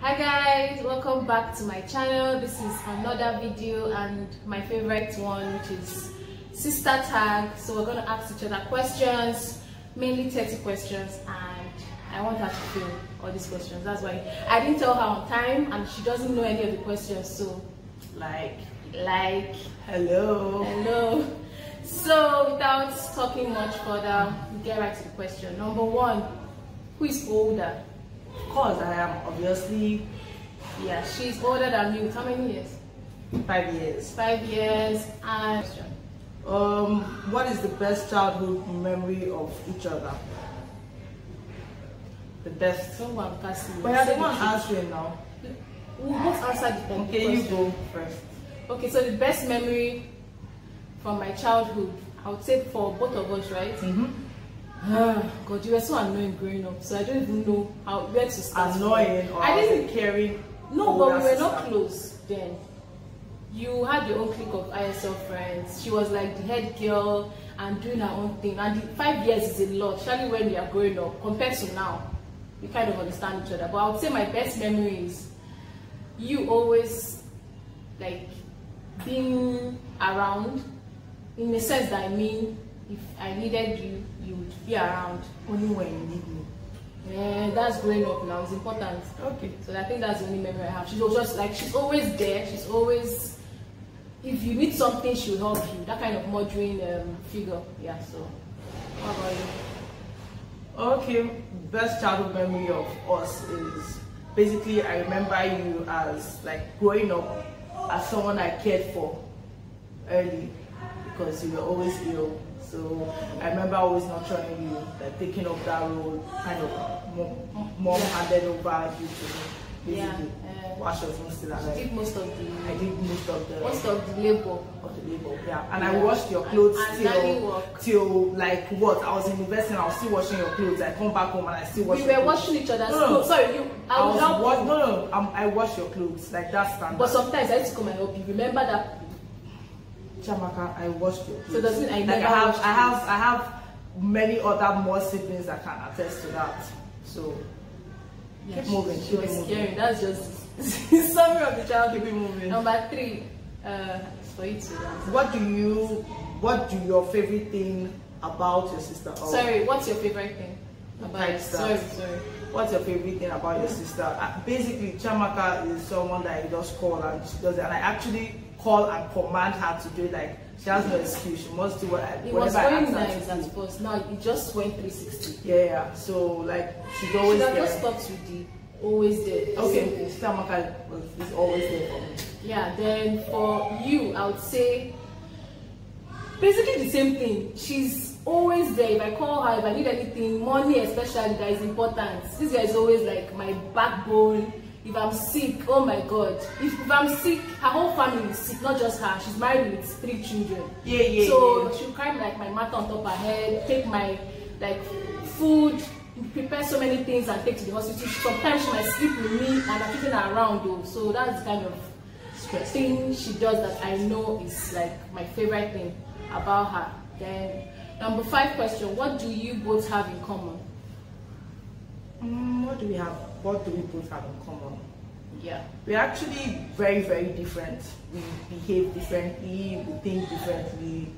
Hi guys, welcome back to my channel. This is another video and my favorite one, which is sister tag. So we're going to ask each other questions, mainly 30 questions, and I want her to fill all these questions. That's why I didn't tell her on time and she doesn't know any of the questions. So like hello. So without talking much further, we get right to the question. Number one, who is older? Of course, I am obviously. Yeah, she's older than you. How many years? 5 years. 5 years. And what is the best childhood memory of each other? The best. Someone pass me. But you're the one answering now. We both answered the question. Okay, you go first. Okay, so the best memory from my childhood, I would say for both of us, right? God, you were so annoying growing up, so I don't even know where to start. Annoying or I didn't caring? No, but we were not close then. You had your own clique of ISL friends. She was like the head girl and doing her own thing. And 5 years is a lot, especially when you are growing up compared to now. We kind of understand each other. But I would say my best memory is you always like being around, in the sense that I mean, if I needed you, you would be around. Only when you need me. Yeah, that's growing up now. It's important. Okay. So I think that's the only memory I have. She's just like, she's always there. She's always, if you need something, she'll help you. That kind of mothering figure. Yeah. So, how about you? Okay. Best childhood memory of us is basically I remember you as like growing up as someone I cared for early because you were always ill. So I remember always nurturing you, like taking up that role, kind of mom handed over you to me, basically. While she was not still alive. I did most of the labor. Yeah. And I washed your clothes and till like what? I was in university and I was still washing your clothes. I come back home and I still wash your clothes. We were washing each other's clothes. Sorry, you. I wash your clothes, like that standard. But sometimes I used to come and help you. Remember that? Chamaka, I washed your clothes. So does it mean I have many other more siblings that can attest to that. So yeah, keep moving. She was scary. That's just summary of the child. Keep it moving. Number 3, for you to answer. What do your favorite thing about your sister? Sorry, what's your favorite thing about your sister? Sorry. What's your favorite thing about your sister? Basically, Chiamaka is someone that I just call and she does it, and I actually call and command her to do it. Like she has no excuse. She must do it was very nice at first. Now it just went 360. Yeah. So like she's always there. She just stops with the always there. Okay, Chiamaka is always there for me. Yeah. Then for you, I would say basically the same thing. She's always there. If I call her, if I need anything, money especially, that is important. This guy is always like my backbone. If I'm sick, oh my God. If I'm sick, her whole family is sick, not just her. She's married with 3 children. So she'll carry like my matter on top of her head, take my like food, prepare so many things and take to the hospital. Sometimes she might sleep with me and I'm keeping her around though. So that's the kind of thing she does that I know is like my favorite thing about her. Then number 5 question, what do you both have in common? What do we have? What do we both have in common? Yeah. We're actually very, very different. We behave differently, we think differently.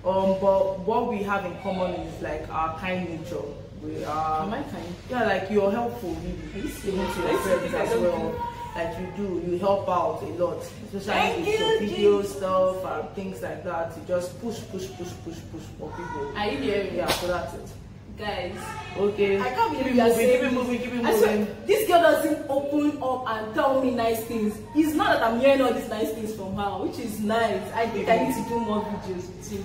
But what we have in common is like our kind nature. We are. Am I kind? Yeah, like you're helpful, really. Even to your friends as well. Like you help out a lot, especially with your video stuff and things like that. You just push for people. Are you hearing? Yeah, so that's it. Guys, okay, I can't believe keep it moving. I swear, this girl doesn't open up and tell me nice things. It's not that I'm hearing all these nice things from her, which is nice. I think I need to do more videos with you.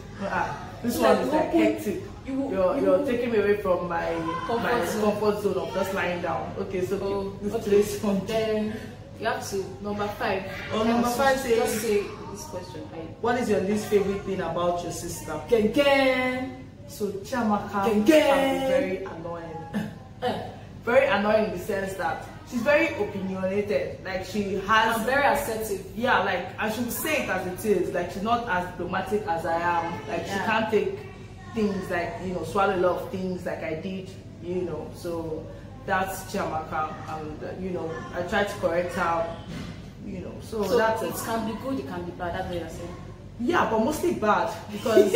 This one is like hectic. You're taking me away from my comfort zone of just lying down. Okay, so this place. Then you have to number 5. Number 5 says, just say this question. What is your least favorite thing about your sister? So Chiamaka can be very annoying. Very annoying in the sense that she's very opinionated. Like she has. I'm very assertive. Yeah, like I should say it as it is. Like she's not as diplomatic as I am. Like she can't take things like swallow a lot of things like I did. So that's Chiamaka, and you know, I try to correct her, you know. So that's it. Can be good, it can be bad. That's what you're saying. Yeah, but mostly bad because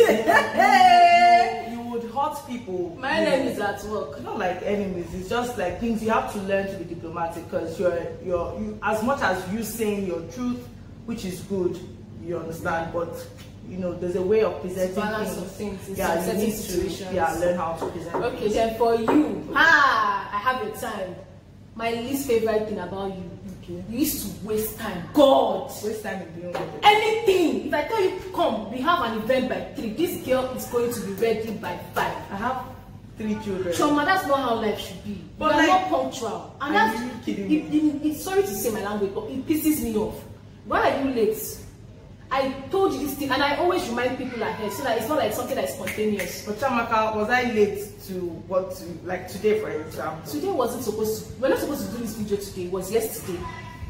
you would hurt people. My name is at work. Not like enemies. It's just like things you have to learn to be diplomatic, because you as much as you saying your truth, which is good, you understand, but you know, there's a way of presenting balance of things in certain situations. Learn how to present. Okay, things. then for you, I have your time. My least favorite thing about you, you used to waste time. God, waste time in doing what? Anything. If I tell you, come, we have an event by 3. This girl is going to be ready by 5. I have 3 children. Chioma, that's not how life should be. But you are not punctual, and that's really kidding me? Sorry to say my language, but it pisses me off. Why are you late? I told you this thing, and I always remind people ahead so that it's not like something that is spontaneous. But Chiamaka, was I late to like today, for example? Today wasn't supposed to. We're not supposed to do this video today. It was yesterday,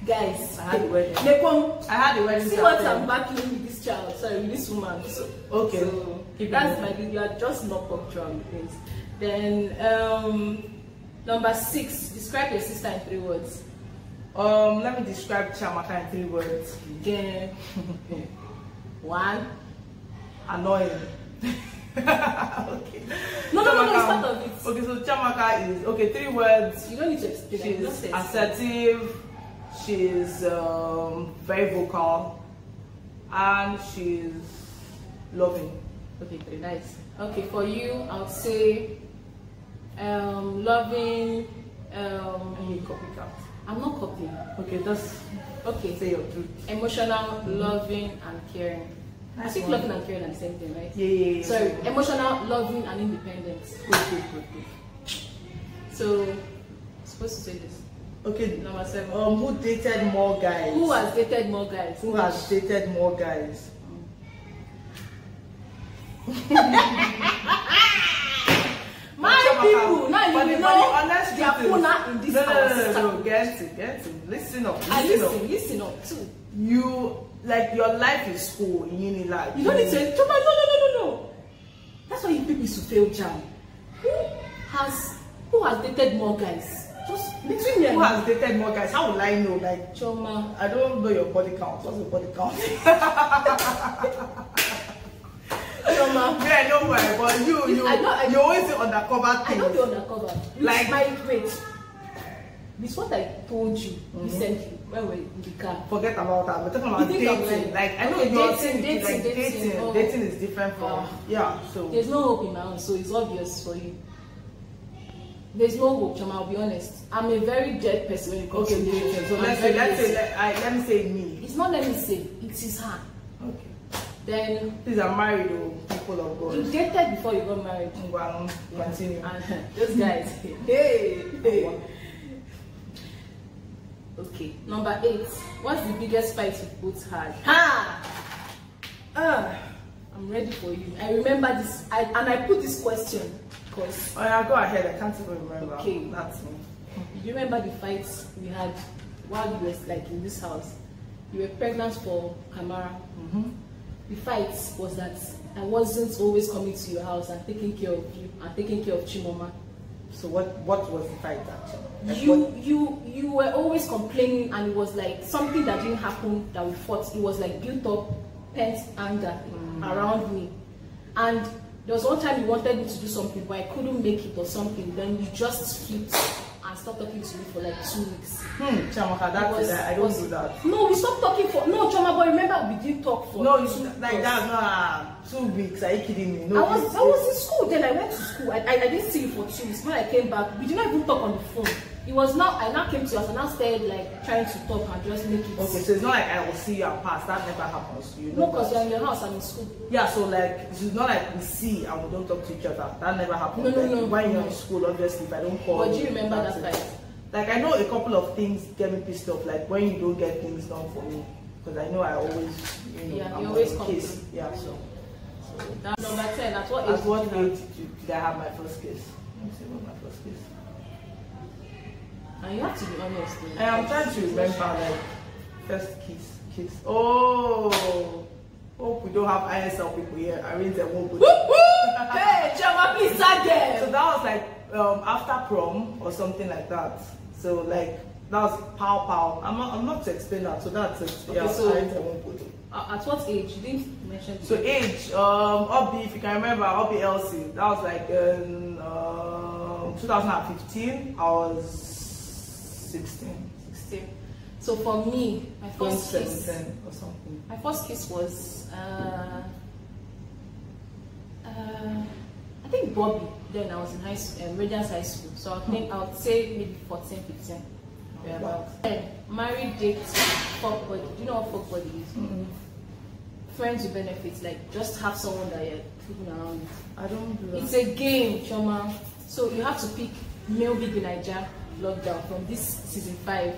guys. I had the wedding. I had the wedding. See what I'm battling with this child. Sorry, with this woman. So, okay. So that's my. You are just not punctual with things. Then number 6. Describe your sister in 3 words. Let me describe Chiamaka in 3 words. Then 1. Annoying. Okay. No, it's part of it. Okay, so Chiamaka is 3 words. You don't need to explain. She's assertive. She's very vocal, and she's loving. Okay, very nice. Okay, for you, I would say loving. You copycat. I'm not copying. Okay, just say your truth. Emotional, loving, and caring. I think loving and caring are the same thing, right? Yeah. Sorry, emotional, loving, and independent. Good. So, I'm supposed to say this. Okay. Number 7. Who dated more guys? Who has dated more guys? Who has dated more guys? My people, now you know their puna in this house. No, get it. Listen up. Listen up too. Your life is school in uni life. You don't need to. No. That's why you people used to fail jam. Who has dated more guys? Just between them. Who has dated more guys? How will I know? Like Chioma. I don't know your body count. What's your body count? Chioma. Yeah, don't worry. But you always do undercover things. I don't do undercover. Like wait. This is what I told you recently when we were in the car. Forget about that. We're talking about dating. Like I know you're saying dating. Oh. Dating is different from So there's no hope in my own, so it's obvious for you. There's no hope, Chioma, I'll be honest. I'm a very dead person when it comes to dating. So let me say me. It's not let me say, it is her. Okay. Then please, I'm married though, people of God. You dated before you got married. Well, continue. And those guys. Hey. Okay. Number 8. What's the biggest fight you both had? I'm ready for you. I remember this, and I put this question because. Oh yeah, go ahead. I can't even remember. Okay, that's me. Do you remember the fights we had while you were like in this house? You were pregnant for Kamara. The fight was that I wasn't always coming to your house and taking care of you and taking care of Chimoma. So what was the fight actually? You were always complaining, and it was like something that didn't happen that we fought. It was like built up pent anger around me, and there was one time you wanted me to do something but I couldn't make it or something. Then you just flipped and stopped talking to me for like 2 weeks. Chiamaka, I don't do that. No, we stopped talking for Chioma, but remember we didn't talk for. No, like that's not 2 weeks. Are you kidding me? No, I was in school then. I went to school. I didn't see you for 2 weeks. When I came back, we did not even talk on the phone. It was now I now came to us and now started like trying to talk and just make it. Okay, so it's not like I will see you and pass. That never happens. You know. No, because you're in your house. I'm in school. Yeah, so like it's not like we see and we don't talk to each other. That never happens. No. When you're in school, obviously, if I don't call. But do you remember that fight? Like I know a couple of things get me pissed off. Like when you don't get things done for me, because I know I always, you always come kiss. Yeah, so. That's number 10. At what age did I have my first kiss? Let me see what my first kiss. And you have to be honest. I'm trying to remember like first kiss. Oh, hope we don't have ISL people here. I mean, they won't. Hey, Chioma, please tag them. So that was like after prom or something like that. So like that was pow pow. I'm not to explain that. So that's it. Okay, Yeah, so at what age? You didn't mention. So age, Obi, if you can remember, Obi Elsie. That was like in 2015. I was 16. So for me, my first kiss or something. My first kiss was I think Bobby. Then I was in Radiance High School. So I think I would say maybe 14, 15. Yeah, wow. Married, date, fuck body. Do you know what fuck body is? Friends with benefits, like just have someone that you're keeping around with. I don't do that. It's a game, Chioma. So you have to pick male big Niger lockdown from this season 5.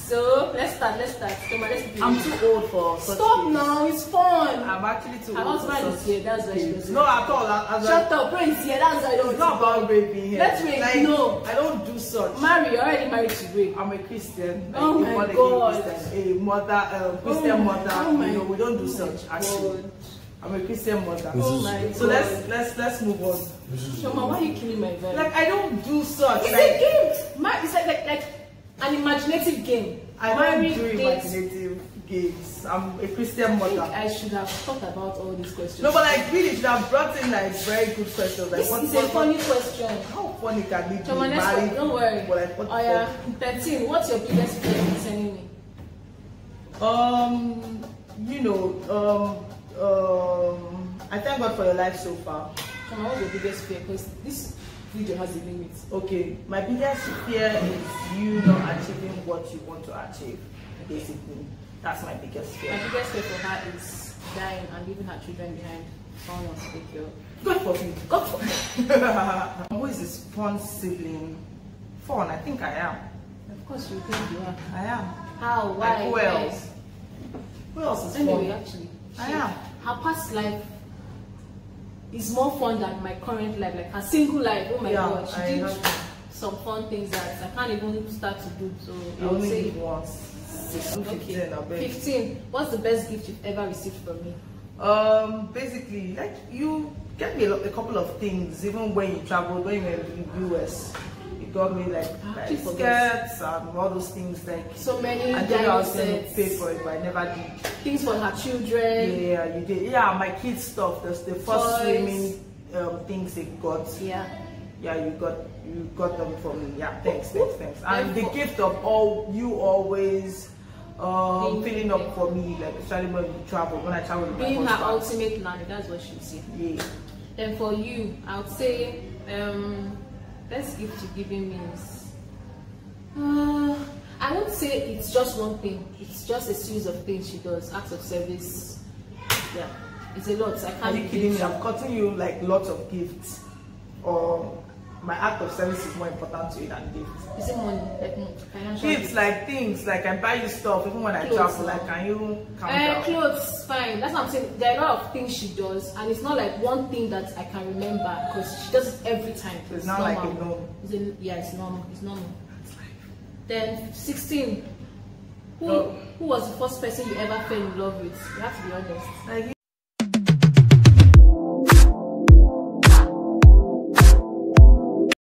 So let's start. Chioma, I'm too old for such Stop games. now, it's fun. I'm actually too old. My husband is here, that's why she was No, at all. Shut up, Prince here, that's why I don't. It's not about raping here. Let's wait, like, no. I don't do such. You're already married to rape. I'm a Christian. Like, Oh my God. A mother, Christian mother. Oh my we don't do such actually. God. I'm a Christian mother. Oh my So God. let's move on. Chioma, why are you killing my vibe? Like I don't do such. It's like, a game. It's like an imaginative game. I don't do imaginative games. I'm a Christian mother. I should have thought about all these questions. No, but like really, should have brought in like very good questions. Like this is a funny question. How funny can it be? Chioma, next don't worry. But like, 13. What's your biggest fear in sending me? I thank God for your life so far. Chioma, what's your biggest fear? Because this video has a limit. Okay, my biggest fear is you not achieving what you want to achieve. Basically, that's my biggest fear. My biggest fear for her is dying and leaving her children behind. Someone else to take care of. God forbid. God forbid. Who is this fun sibling? Fun, I think I am. Of course you think you are. I am. How? Why? Like, who else? Who else is Anyway, fun? actually, I am. Her past life is more fun than my current life. Like her single life. Oh my God, she did some fun things that I can't even start to do. So I only did once. Okay. 15. What's the best gift you've ever received from me? Basically, like you get me a couple of things. Even when you traveled, when you were in the US, you got me like skirts and all those things. Like so many. I think I was going to pay for it, but I never did. Things for her children. Yeah, you did. Yeah, my kids' stuff. There's the first swimming things they got. Yeah. Yeah, you got them from me. Yeah, thanks. And the gift of you always filling up for me, like especially when we travel, when I travel with my husband. Being her ultimate nanny, that's what she would say. Yeah. Then for you, I would say best gift you've given me is I won't say it's just one thing. It's just a series of things she does, acts of service. Yeah, it's a lot. I can't. Are you kidding me? I'm cutting you like lots of gifts, or my act of service is more important to you than gifts. Is it money? Like financial gifts, like things, like I buy you stuff even when I travel. Like, can you count down? Clothes, fine. That's what I'm saying. There are a lot of things she does, and it's not like one thing that I can remember because she does it every time. So it's not normal. Like a norm. Yeah, it's normal. It's normal. Then 16. Who was the first person you ever fell in love with? You have to be honest. Like,